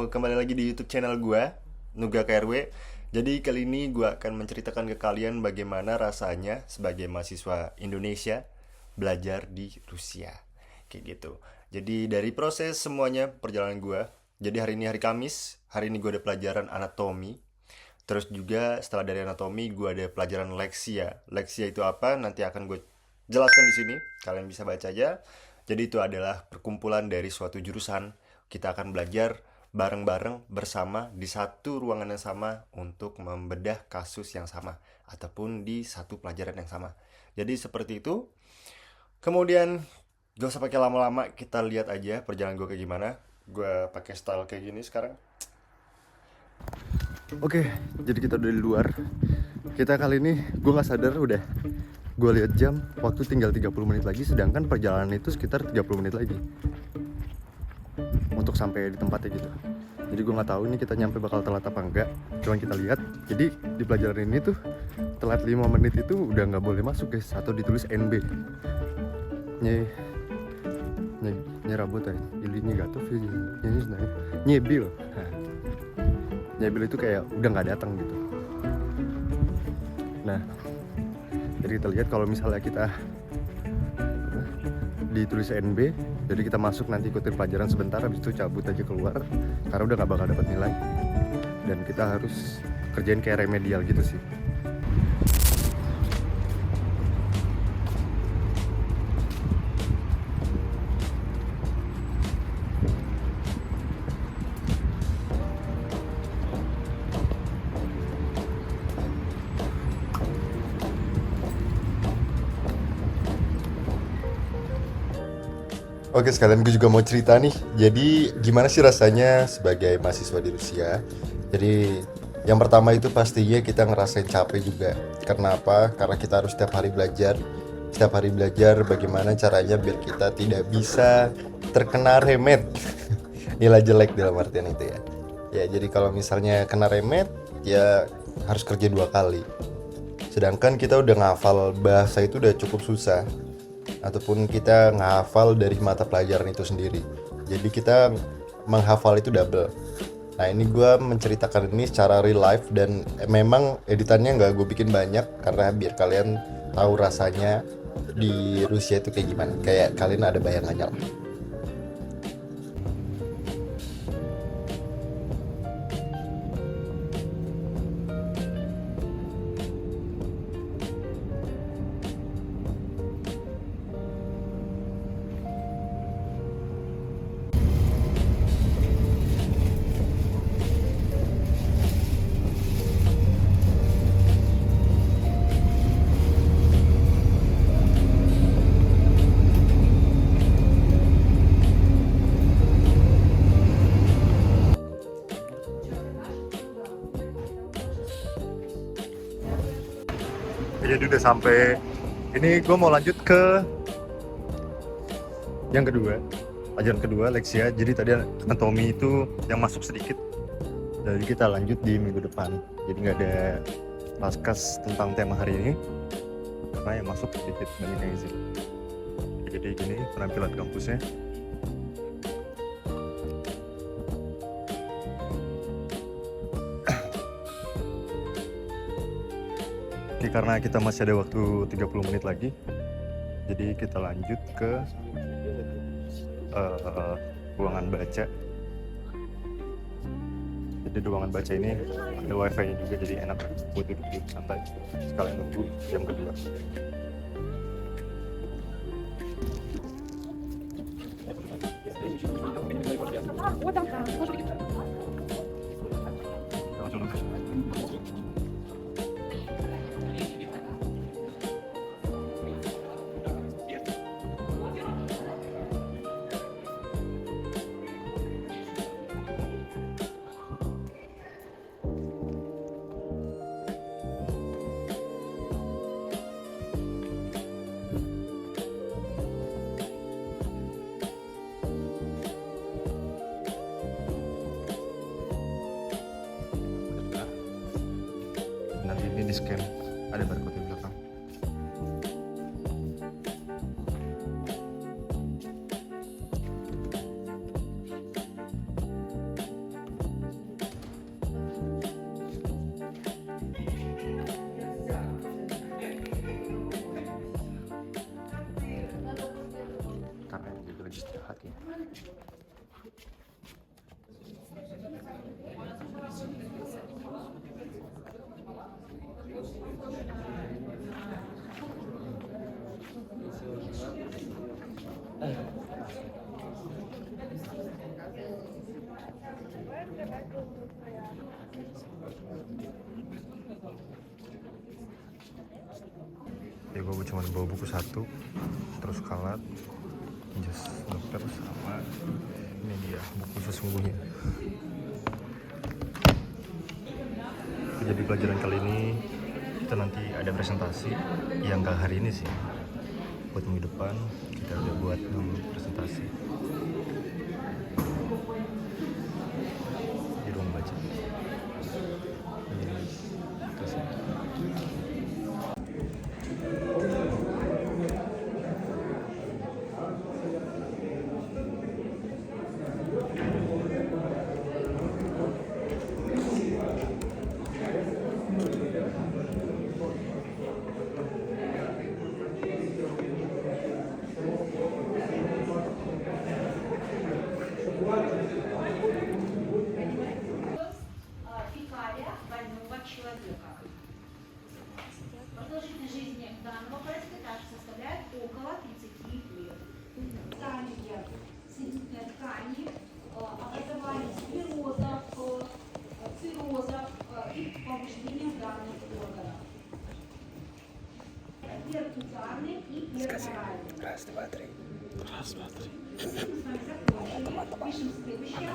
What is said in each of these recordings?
kembali lagi di YouTube channel gua, Nuga KRW. Jadi kali ini gua akan menceritakan ke kalian bagaimana rasanya sebagai mahasiswa Indonesia belajar di Rusia. Kayak gitu. Jadi dari proses semuanya perjalanan gua. Jadi hari ini hari Kamis, hari ini gua ada pelajaran anatomi. Terus juga setelah dari anatomi gua ada pelajaran leksia. Leksia itu apa? Nanti akan gue jelaskan di sini. Kalian bisa baca aja. Jadi itu adalah perkumpulan dari suatu jurusan. Kita akan belajar bareng-bareng bersama di satu ruangan yang sama untuk membedah kasus yang sama ataupun di satu pelajaran yang sama. Jadi seperti itu. Kemudian gak usah pakai lama-lama, kita lihat aja perjalanan gue kayak gimana. Gue pakai style kayak gini sekarang. Oke, jadi kita udah di luar. Kita kali ini gue nggak sadar udah. Gue lihat jam, waktu tinggal 30 menit lagi, sedangkan perjalanan itu sekitar 30 menit lagi untuk sampai di tempatnya gitu. Jadi gue nggak tahu ini kita nyampe bakal telat apa enggak. Cuman kita lihat. Jadi di pelajaran ini tuh telat 5 menit itu udah nggak boleh masuk guys, atau ditulis NB. Nye работает или не готов, я не знаю. Nyebil. Nyebil itu kayak udah nggak datang gitu. Nah, jadi kita lihat kalau misalnya kita ditulis NB, jadi kita masuk nanti ikutin pelajaran sebentar, habis itu cabut aja keluar karena udah nggak bakal dapat nilai, dan kita harus kerjain kayak remedial gitu sih. Oke, sekalian gue juga mau cerita nih. Jadi gimana sih rasanya sebagai mahasiswa di Rusia? Jadi yang pertama itu pastinya kita ngerasain capek juga. Karena apa? Karena kita harus setiap hari belajar. Setiap hari belajar bagaimana caranya biar kita tidak bisa terkena remet. Nilai jelek dalam artian itu ya. Ya, jadi kalau misalnya kena remet, ya harus kerja 2 kali. Sedangkan kita udah ngafal bahasa itu udah cukup susah, ataupun kita menghafal dari mata pelajaran itu sendiri. Jadi kita menghafal itu double. Nah, ini gue menceritakan ini secara real life, dan memang editannya nggak gue bikin banyak karena biar kalian tahu rasanya di Rusia itu kayak gimana. Kayak kalian ada bayangannya lah. Jadi udah sampai. Ini gue mau lanjut ke yang kedua, pelajaran kedua leksia. Jadi tadi anatomi itu yang masuk sedikit, jadi kita lanjut di minggu depan. Jadi nggak ada paskas tentang tema hari ini karena yang masuk sedikit, banyak yang izin. Jadi gini penampilan kampusnya. Oke, karena kita masih ada waktu 30 menit lagi, jadi kita lanjut ke ruangan baca. Jadi di ruangan baca ini ada wifi-nya juga, jadi enak buat duduk santai sekalian nunggu jam kedua. Nanti ini di scan, ada barcode di belakang. Ya gue cuma bawa buku satu, terus kalat, jas dokter sama ini dia buku sesungguhnya. Jadi pelajaran kali ini kita nanti ada presentasi yang gak hari ini sih, buat minggu depan kita udah buat dulu presentasi di ruang baca. Фекалия больного человека. Продолжительность жизни данного паразита составляет около 30 лет. Стадия ткани, образование склерозов, циррозов и повреждения данных органов. Перкутарный и пероральный. Раз, два, три. Пишем следующее.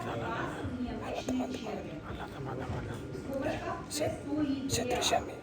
Немощные черви. Скобочка. Set terus ya, Mi.